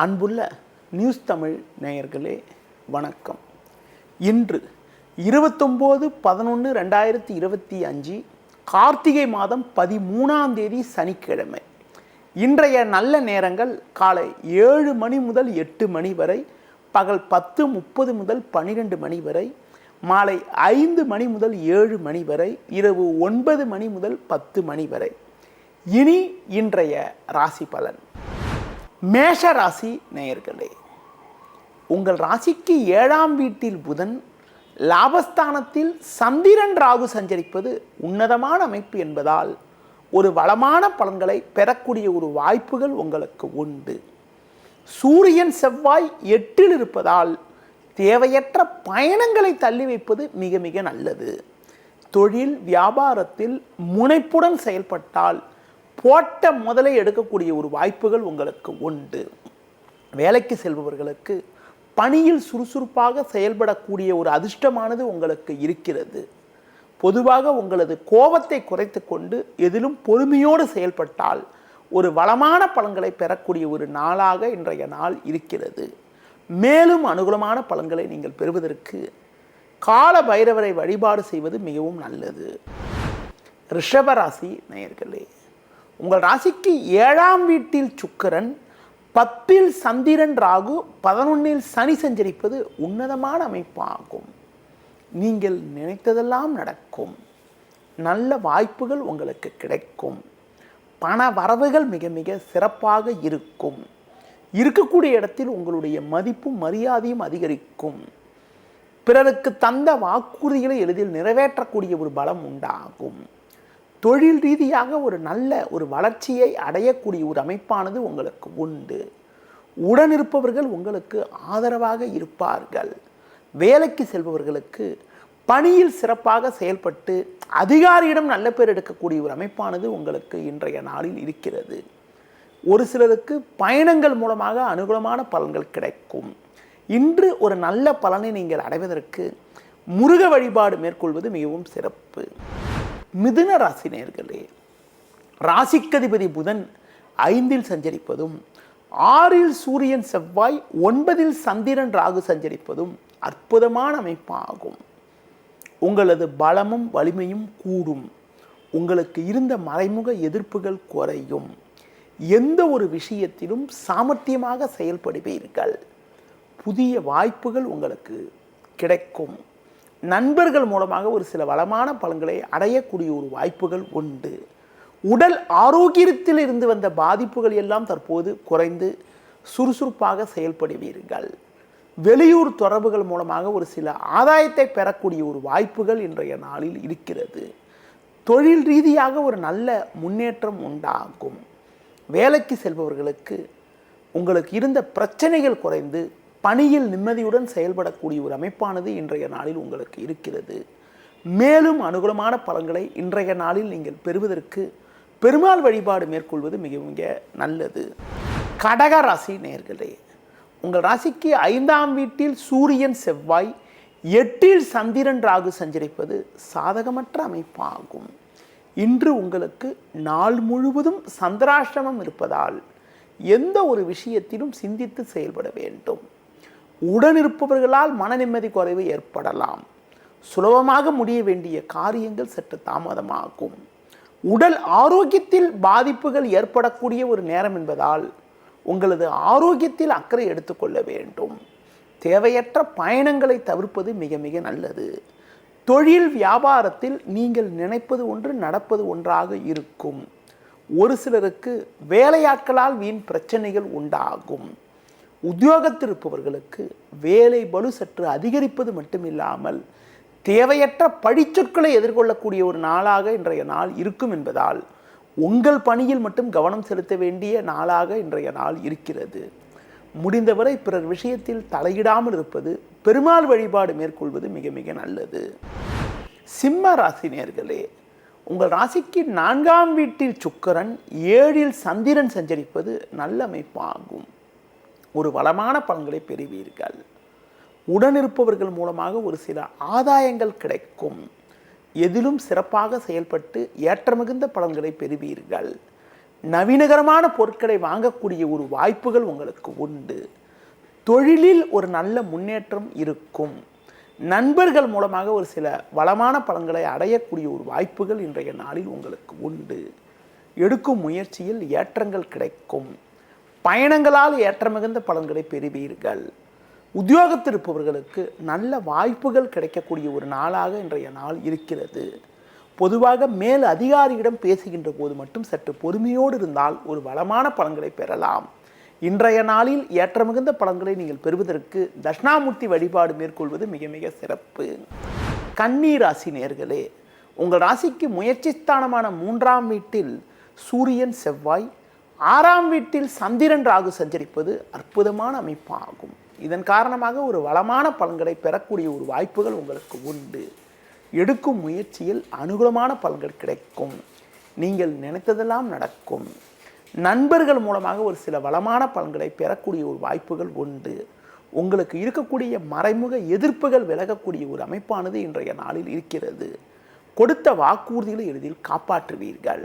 அன்புள்ள நியூஸ் தமிழ் நேயர்களே வணக்கம். இன்று 29/11/2025 கார்த்திகை மாதம் 13ஆம் தேதி சனிக்கிழமை. இன்றைய நல்ல நேரங்கள் காலை 7 மணி முதல் 8 மணி வரை, பகல் 10:30 முதல் 12 மணி வரை, மாலை 5 மணி முதல் 7 மணி வரை, இரவு 9 மணி முதல் 10 மணி வரை. இனி இன்றைய ராசி பலன். மேஷ ராசி நேயர்களே, உங்கள் ராசிக்கு 7ஆம் வீட்டில் புதன், லாபஸ்தானத்தில் சந்திரன் ராகு சஞ்சரிப்பது உன்னதமான அமைப்பு என்பதால் ஒரு வளமான பலன்களை பெறக்கூடிய ஒரு வாய்ப்புகள் உங்களுக்கு உண்டு. சூரியன் செவ்வாய் 8இல் இருப்பதால் தேவையற்ற பயணங்களை தள்ளி வைப்பது மிக மிக நல்லது. தொழில் வியாபாரத்தில் முனைப்புடன் செயல்பட்டால் போட்ட முதலை எடுக்கக்கூடிய ஒரு வாய்ப்புகள் உங்களுக்கு உண்டு. வேலைக்கு செல்பவர்களுக்கு பணியில் சுறுசுறுப்பாக செயல்படக்கூடிய ஒரு அதிர்ஷ்டமானது உங்களுக்கு இருக்கிறது. பொதுவாக உங்களது கோபத்தை குறைத்து கொண்டு எதிலும் பொறுமையோடு செயல்பட்டால் ஒரு வளமான பலன்களை பெறக்கூடிய ஒரு நாளாக இன்றைய நாள் இருக்கிறது. மேலும் அனுகூலமான பலன்களை நீங்கள் பெறுவதற்கு கால பைரவரை வழிபாடு செய்வது மிகவும் நல்லது. ரிஷபராசி நேயர்களே, உங்கள் ராசிக்கு 7ஆம் வீட்டில் சுக்கிரன், 10இல் சந்திரன் ராகு, 11இல் சனி சஞ்சரிப்பது உன்னதமான அமைப்பாகும். நீங்கள் நினைத்ததெல்லாம் நடக்கும். நல்ல வாய்ப்புகள் உங்களுக்கு கிடைக்கும். பண வரவுகள் மிக மிக சிறப்பாக இருக்கும். இருக்கக்கூடிய இடத்தில் உங்களுடைய மதிப்பும் மரியாதையும் அதிகரிக்கும். பிறருக்கு தந்த வாக்குறுதிகளை எளிதில் நிறைவேற்றக்கூடிய ஒரு பலம் உண்டாகும். தொழில் ரீதியாக ஒரு நல்ல ஒரு வளர்ச்சியை அடையக்கூடிய ஒரு அமைப்பானது உங்களுக்கு உண்டு. உடனிருப்பவர்கள் உங்களுக்கு ஆதரவாக இருப்பார்கள். வேலைக்கு செல்பவர்களுக்கு பணியில் சிறப்பாக செயல்பட்டு அதிகாரியிடம் நல்ல பேர் எடுக்கக்கூடிய ஒரு அமைப்பானது உங்களுக்கு இன்றைய நாளில் இருக்கிறது. ஒரு சிலருக்கு பயணங்கள் மூலமாக அனுகூலமான பலன்கள் கிடைக்கும். இன்று ஒரு நல்ல பலனை நீங்கள் அடைவதற்கு முருக வழிபாடு மேற்கொள்வது மிகவும் சிறப்பு. மிதுன ராசி நேயர்களே, ராசிக்கதிபதி புதன் 5இல் சஞ்சரிப்பதும், 6இல் சூரியன் செவ்வாய், 9இல் சந்திரன் ராகு சஞ்சரிப்பதும் அற்புதமான அமைப்பாகும். உங்களது பலமும் வலிமையும் கூடும். உங்களுக்கு இருந்த மறைமுக எதிர்ப்புகள் குறையும். எந்த ஒரு விஷயத்திலும் சாமர்த்தியமாக செயல்படுவீர்கள். புதிய வாய்ப்புகள் உங்களுக்கு கிடைக்கும். நண்பர்கள் மூலமாக ஒரு சில வளமான பலன்களை அடையக்கூடிய ஒரு வாய்ப்புகள் உண்டு. உடல் ஆரோக்கியத்தில் இருந்து வந்த பாதிப்புகள் எல்லாம் தற்போது குறைந்து சுறுசுறுப்பாக செயல்படுவீர்கள். வெளியூர் தொடர்புகள் மூலமாக ஒரு சில ஆதாயத்தை பெறக்கூடிய ஒரு வாய்ப்புகள் இன்றைய நாளில் இருக்கிறது. தொழில் ரீதியாக ஒரு நல்ல முன்னேற்றம் உண்டாகும். வேலைக்கு செல்பவர்களுக்கு உங்களுக்கு இருந்த பிரச்சனைகள் குறைந்து பணியில் நிம்மதியுடன் செயல்படக்கூடிய ஒரு அமைப்பானது இன்றைய நாளில் உங்களுக்கு இருக்கிறது. மேலும் அனுகூலமான பலன்களை இன்றைய நாளில் நீங்கள் பெறுவதற்கு பெருமாள் வழிபாடு மேற்கொள்வது மிக மிக நல்லது. கடக ராசி நேயர்களே, உங்கள் ராசிக்கு 5ஆம் வீட்டில் சூரியன் செவ்வாய், 8இல் சந்திரன் ராகு சஞ்சரிப்பது சாதகமற்ற அமைப்பாகும். இன்று உங்களுக்கு நாள் முழுவதும் சந்திராஷ்டமம் இருப்பதால் எந்த ஒரு விஷயத்திலும் சிந்தித்து செயல்பட வேண்டும். உடனிருப்பவர்களால் மன நிம்மதி குறைவு ஏற்படலாம். சுலபமாக முடிய வேண்டிய காரியங்கள் சற்று தாமதமாகும். உடல் ஆரோக்கியத்தில் பாதிப்புகள் ஏற்படக்கூடிய ஒரு நேரம் என்பதால் உங்களது ஆரோக்கியத்தில் அக்கறை எடுத்துக்கொள்ள வேண்டும். தேவையற்ற பயணங்களை தவிர்ப்பது மிக மிக நல்லது. தொழில் வியாபாரத்தில் நீங்கள் நினைப்பது ஒன்று நடப்பது ஒன்றாக இருக்கும். ஒரு சிலருக்கு வேலையாட்களால் வீண் பிரச்சனைகள் உண்டாகும். உத்தியோகத்தில் இருப்பவர்களுக்கு வேலை பளு சற்று அதிகரிப்பது மட்டுமில்லாமல் தேவையற்ற பழிச்சொற்களை எதிர்கொள்ளக்கூடிய ஒரு நாளாக இன்றைய நாள் இருக்கும் என்பதால் உங்கள் பணியில் மட்டும் கவனம் செலுத்த வேண்டிய நாளாக இன்றைய நாள் இருக்கிறது. முடிந்தவரை பிறர் விஷயத்தில் தலையிடாமல் இருப்பது, பெருமாள் வழிபாடு மேற்கொள்வது மிக மிக நல்லது. சிம்ம ராசி நேயர்களே, உங்கள் ராசிக்கு 4ஆம் வீட்டில் சுக்கிரன், 7இல் சந்திரன் சஞ்சரிப்பது நல்ல அமைப்பாகும். ஒரு வளமான பலன்களை பெறுவீர்கள். உடனிருப்பவர்கள் மூலமாக ஒரு சில ஆதாயங்கள் கிடைக்கும். எதிலும் சிறப்பாக செயல்பட்டு ஏற்றமிகுந்த பலன்களை பெறுவீர்கள். நவீனகரமான பொருட்களை வாங்கக்கூடிய ஒரு வாய்ப்புகள் உங்களுக்கு உண்டு. தொழிலில் ஒரு நல்ல முன்னேற்றம் இருக்கும். நண்பர்கள் மூலமாக ஒரு சில வளமான பலன்களை அடையக்கூடிய ஒரு வாய்ப்புகள் இன்றைய நாளில் உங்களுக்கு உண்டு. எடுக்கும் முயற்சியில் ஏற்றங்கள் கிடைக்கும். பயணங்களால் ஏற்ற மிகுந்த பலன்களை பெறுவீர்கள். உத்தியோகத்தில் இருப்பவர்களுக்கு நல்ல வாய்ப்புகள் கிடைக்கக்கூடிய ஒரு நாளாக இன்றைய நாள் இருக்கிறது. பொதுவாக மேல் அதிகாரியிடம் பேசுகின்ற போது மட்டும் சற்று பொறுமையோடு இருந்தால் ஒரு வளமான பலன்களை பெறலாம். இன்றைய நாளில் ஏற்ற மிகுந்த பலன்களை நீங்கள் பெறுவதற்கு தட்சிணாமூர்த்தி வழிபாடு மேற்கொள்வது மிக மிக சிறப்பு. கன்னி ராசி நேயர்களே, உங்கள் ராசிக்கு முயற்சி ஸ்தானமான 3ஆம் வீட்டில் சூரியன் செவ்வாய், 6ஆம் வீட்டில் சந்திரன் ராகு சஞ்சரிப்பது அற்புதமான அமைப்பாகும். இதன் காரணமாக ஒரு வளமான பலன்களை பெறக்கூடிய ஒரு வாய்ப்புகள் உங்களுக்கு உண்டு. எடுக்கும் முயற்சியில் அனுகூலமான பலன்கள் கிடைக்கும். நீங்கள் நினைத்ததெல்லாம் நடக்கும். நண்பர்கள் மூலமாக ஒரு சில வளமான பலன்களை பெறக்கூடிய ஒரு வாய்ப்புகள் உண்டு. உங்களுக்கு இருக்கக்கூடிய மறைமுக எதிர்ப்புகள் விலகக்கூடிய ஒரு அமைப்பானது இன்றைய நாளில் இருக்கிறது. கொடுத்த வாக்குறுதிகளை எளிதில் காப்பாற்றுவீர்கள்.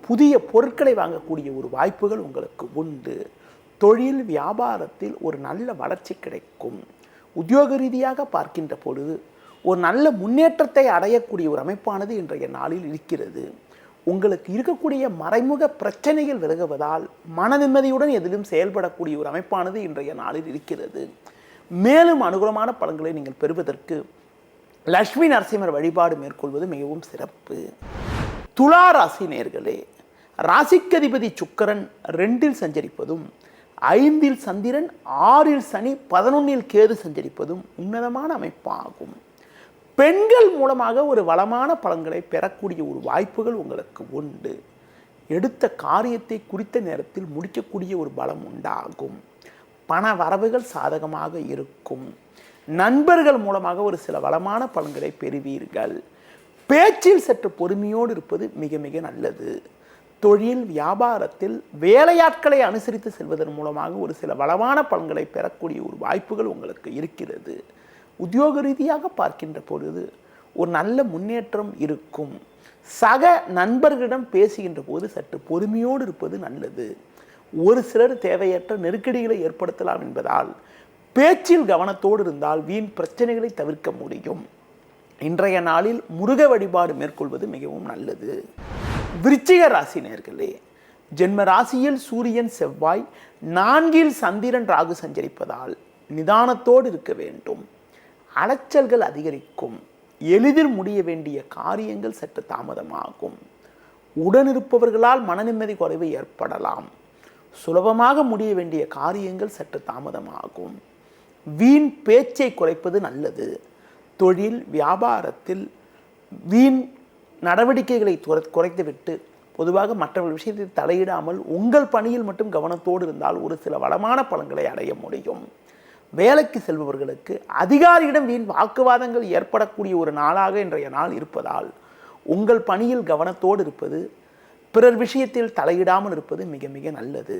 புதிய பொருட்களை வாங்கக்கூடிய ஒரு வாய்ப்புகள் உங்களுக்கு உண்டு. தொழில் வியாபாரத்தில் ஒரு நல்ல வளர்ச்சி கிடைக்கும். உத்தியோக ரீதியாக பார்க்கின்ற பொழுது ஒரு நல்ல முன்னேற்றத்தை அடையக்கூடிய ஒரு அமைப்பானது இன்றைய நாளில் இருக்கிறது. உங்களுக்கு இருக்கக்கூடிய மறைமுக பிரச்சனைகள் விலகுவதால் மன நிம்மதியுடன் எதிலும் செயல்படக்கூடிய ஒரு அமைப்பானது இன்றைய நாளில் இருக்கிறது. மேலும் அனுகூலமான பலன்களை நீங்கள் பெறுவதற்கு லட்சுமி நரசிம்மர் வழிபாடு மேற்கொள்வது மிகவும் சிறப்பு. துலா ராசி நேயர்களே, ராசிக்கதிபதி சுக்கிரன் 2இல் சஞ்சரிப்பதும் 5இல் சந்திரன் 6இல் சனி 11இல் கேது சஞ்சரிப்பதும் உன்னதமான அமைப்பாகும். பெண்கள் மூலமாக ஒரு வளமான பலன்களை பெறக்கூடிய ஒரு வாய்ப்புகள் உங்களுக்கு உண்டு. எடுத்த காரியத்தை குறித்த நேரத்தில் முடிக்கக்கூடிய ஒரு பலம் உண்டாகும். பண வரவுகள் சாதகமாக இருக்கும். நண்பர்கள் மூலமாக ஒரு சில வளமான பலன்களை பெறுவீர்கள். பேச்சில் சற்று பொறுமையோடு இருப்பது மிக மிக நல்லது. தொழில் வியாபாரத்தில் வேலையாட்களை அனுசரித்து செல்வதன் மூலமாக ஒரு சில வளமான பலன்களை பெறக்கூடிய ஒரு வாய்ப்புகள் உங்களுக்கு இருக்கிறது. உத்தியோக ரீதியாக பார்க்கின்ற பொழுது ஒரு நல்ல முன்னேற்றம் இருக்கும். சக நண்பர்களிடம் பேசுகின்ற போது சற்று பொறுமையோடு இருப்பது நல்லது. ஒரு சிலர் தேவையற்ற நெருக்கடிகளை ஏற்படுத்தலாம் என்பதால் பேச்சில் கவனத்தோடு இருந்தால் வீண் பிரச்சனைகளை தவிர்க்க முடியும். இன்றைய நாளில் முருக வழிபாடு மேற்கொள்வது மிகவும் நல்லது. விருச்சிக ராசி நேயர்களே, ஜென்ம ராசியில் சூரியன் செவ்வாய், 4இல் சந்திரன் ராகு சஞ்சரிப்பதால் நிதானத்தோடு இருக்க வேண்டும். அலைச்சல்கள் அதிகரிக்கும். எளிதில் முடிய வேண்டிய காரியங்கள் சற்று தாமதமாகும். உடனிருப்பவர்களால் மனநிம்மதி குறைவு ஏற்படலாம். சுலபமாக முடிய வேண்டிய காரியங்கள் சற்று தாமதமாகும். வீண் பேச்சை குறைப்பது நல்லது. தொழில் வியாபாரத்தில் வீண் நடவடிக்கைகளை குறைத்துவிட்டு பொதுவாக மற்றவர்கள் விஷயத்தில் தலையிடாமல் உங்கள் பணியில் மட்டும் கவனத்தோடு இருந்தால் ஒரு சில வளமான பலன்களை அடைய முடியும். வேலைக்கு செல்பவர்களுக்கு அதிகாரியிடம் வீண் வாக்குவாதங்கள் ஏற்படக்கூடிய ஒரு நாளாக இன்றைய நாள் இருப்பதால் உங்கள் பணியில் கவனத்தோடு இருப்பது, பிறர் விஷயத்தில் தலையிடாமல் இருப்பது மிக மிக நல்லது.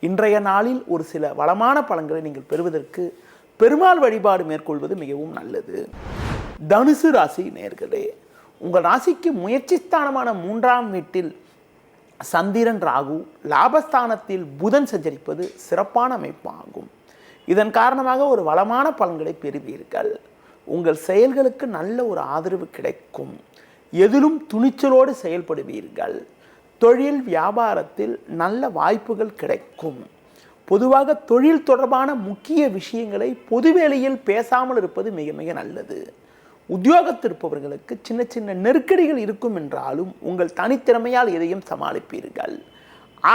இன்றைய நாளில் ஒரு சில வளமான பலன்களை நீங்கள் பெறுவதற்கு பெருமாள் வழிபாடு மேற்கொள்வது மிகவும் நல்லது. தனுசு ராசி நேயர்களே, உங்கள் ராசிக்கு முயற்சி ஸ்தானமான 3ஆம் வீட்டில் சந்திரன் ராகு, லாபஸ்தானத்தில் புதன் சஞ்சரிப்பது சிறப்பான அமைப்பாகும். இதன் காரணமாக ஒரு வளமான பலன்களை பெறுவீர்கள். உங்கள் செயல்களுக்கு நல்ல ஒரு ஆதரவு கிடைக்கும். எதிலும் துணிச்சலோடு செயல்படுவீர்கள். தொழில் வியாபாரத்தில் நல்ல வாய்ப்புகள் கிடைக்கும். பொதுவாக தொழில் தொடர்பான முக்கிய விஷயங்களை பொதுவேளையில் பேசாமல் இருப்பது மிக மிக நல்லது. உத்தியோகத்தில் இருப்பவர்களுக்கு சின்ன சின்ன நெருக்கடிகள் இருக்கும் என்றாலும் உங்கள் தனித்திறமையால் எதையும் சமாளிப்பீர்கள்.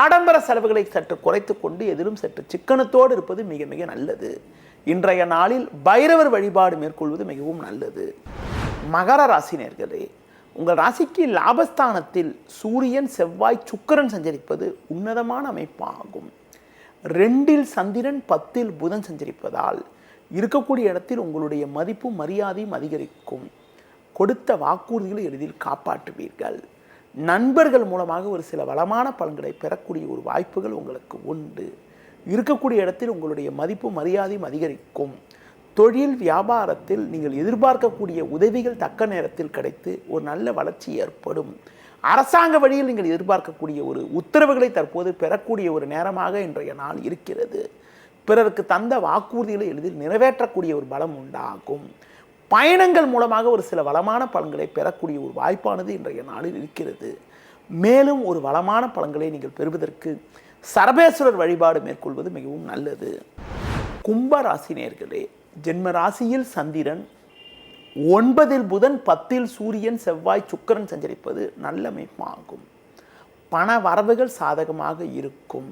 ஆடம்பர செலவுகளை சற்று குறைத்து கொண்டு எதிலும் சற்று சிக்கனத்தோடு இருப்பது மிக மிக நல்லது. இன்றைய நாளில் பைரவர் வழிபாடு மேற்கொள்வது மிகவும் நல்லது. மகர ராசி நேயர்களே, உங்கள் ராசிக்கு லாபஸ்தானத்தில் சூரியன் செவ்வாய் சுக்கிரன் சஞ்சரிப்பது உன்னதமான அமைப்பாகும். 2இல் சந்திரன் 10இல் புதன் சஞ்சரிப்பதால் இருக்கக்கூடிய இடத்தில் உங்களுடைய மதிப்பும் மரியாதையும் அதிகரிக்கும். கொடுத்த வாக்குறுதிகளை எளிதில் காப்பாற்றுவீர்கள். நண்பர்கள் மூலமாக ஒரு சில வளமான பலன்களை பெறக்கூடிய ஒரு வாய்ப்புகள் உங்களுக்கு உண்டு. இருக்கக்கூடிய இடத்தில் உங்களுடைய மதிப்பும் மரியாதையும் அதிகரிக்கும். தொழில் வியாபாரத்தில் நீங்கள் எதிர்பார்க்கக்கூடிய உதவிகள் தக்க நேரத்தில் கிடைத்து ஒரு நல்ல வளர்ச்சி ஏற்படும். அரசாங்க வழியில் நீங்கள் எதிர்பார்க்கக்கூடிய ஒரு உத்தரவுகளை தற்போது பெறக்கூடிய ஒரு நேரமாக இன்றைய நாள் இருக்கிறது. பிறருக்கு தந்த வாக்குறுதிகளை எளிதில் நிறைவேற்றக்கூடிய ஒரு பலம் உண்டாகும். பயணங்கள் மூலமாக ஒரு சில வளமான பலன்களை பெறக்கூடிய ஒரு வாய்ப்பானது இன்றைய நாளில் இருக்கிறது. மேலும் ஒரு வளமான பலன்களை நீங்கள் பெறுவதற்கு சரபேஸ்வரர் வழிபாடு மேற்கொள்வது மிகவும் நல்லது. கும்பராசி நேயர்களே, ஜென்ம ராசியில் சந்திரன், 9இல் புதன், 10இல் சூரியன், செவ்வாய், சுக்கிரன் சஞ்சரிப்பது நல்ல அமைப்பாகும். பண வரவுகள் சாதகமாக இருக்கும்.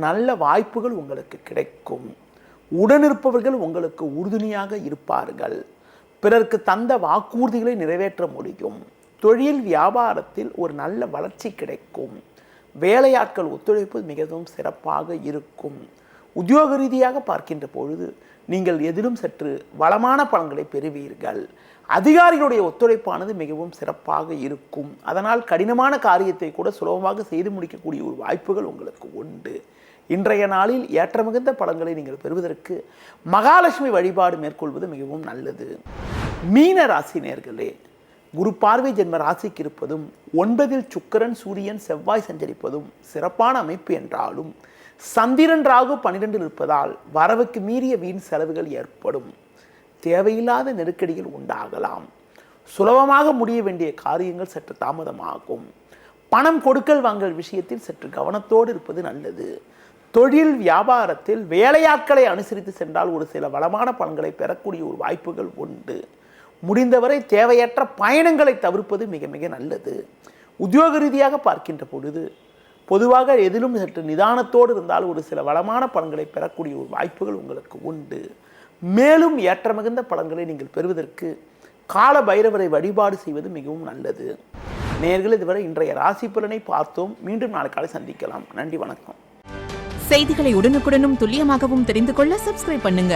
நல்ல வாய்ப்புகள் உங்களுக்கு கிடைக்கும். உடனிருப்பவர்கள் உங்களுக்கு உறுதுணையாக இருப்பார்கள். பிறருக்கு தந்த வாக்குறுதிகளை நிறைவேற்ற முடியும். தொழில் வியாபாரத்தில் ஒரு நல்ல வளர்ச்சி கிடைக்கும். வேலையாட்கள் ஒத்துழைப்பு மிகவும் சிறப்பாக இருக்கும். உத்தியோக ரீதியாக பார்க்கின்ற பொழுது நீங்கள் எதிலும் சற்று வளமான பலன்களை பெறுவீர்கள். அதிகாரிகளுடைய ஒத்துழைப்பானது மிகவும் சிறப்பாக இருக்கும். அதனால் கடினமான காரியத்தை கூட சுலபமாக செய்து முடிக்கக்கூடிய ஒரு வாய்ப்புகள் உங்களுக்கு உண்டு. இன்றைய நாளில் ஏற்ற மிகுந்த பலன்களை நீங்கள் பெறுவதற்கு மகாலட்சுமி வழிபாடு மேற்கொள்வது மிகவும் நல்லது. மீன ராசி நேயர்களே, குரு பார்வை ஜென்ம ராசிக்கு இருப்பதும் 9இல் சுக்கிரன், சூரியன், செவ்வாய் சஞ்சரிப்பதும் சிறப்பான அமைப்பு என்றாலும் சந்திரன், ராகு 12இல் இருப்பதால் வரவுக்கு மீறிய வீண் செலவுகள் ஏற்படும். தேவையில்லாத நெருக்கடிகள் உண்டாகலாம். சுலபமாக முடிய வேண்டிய காரியங்கள் சற்று தாமதமாகும். பணம் கொடுக்கல் வாங்கல் விஷயத்தில் சற்று கவனத்தோடு இருப்பது நல்லது. தொழில் வியாபாரத்தில் வேலையாட்களை அனுசரித்து சென்றால் ஒரு சில வளமான பலன்களை பெறக்கூடிய ஒரு வாய்ப்புகள் உண்டு. முடிந்தவரை தேவையற்ற பயணங்களை தவிர்ப்பது மிக மிக நல்லது. உத்தியோக ரீதியாக பார்க்கின்ற பொழுது பொதுவாக எதிலும் சற்று நிதானத்தோடு இருந்தால் ஒரு சில வளமான பலன்களை பெறக்கூடிய ஒரு வாய்ப்புகள் உங்களுக்கு உண்டு. மேலும் ஏற்ற மிகுந்த பலன்களை நீங்கள் பெறுவதற்கு கால பைரவரை வழிபாடு செய்வது மிகவும் நல்லது. நேயர்களே, இதுவரை இன்றைய ராசி பலனை பார்த்தோம். மீண்டும் நாளை காலை சந்திக்கலாம். நன்றி, வணக்கம். செய்திகளை உடனுக்குடனும் துல்லியமாகவும் தெரிந்து கொள்ள சப்ஸ்கிரைப் பண்ணுங்க.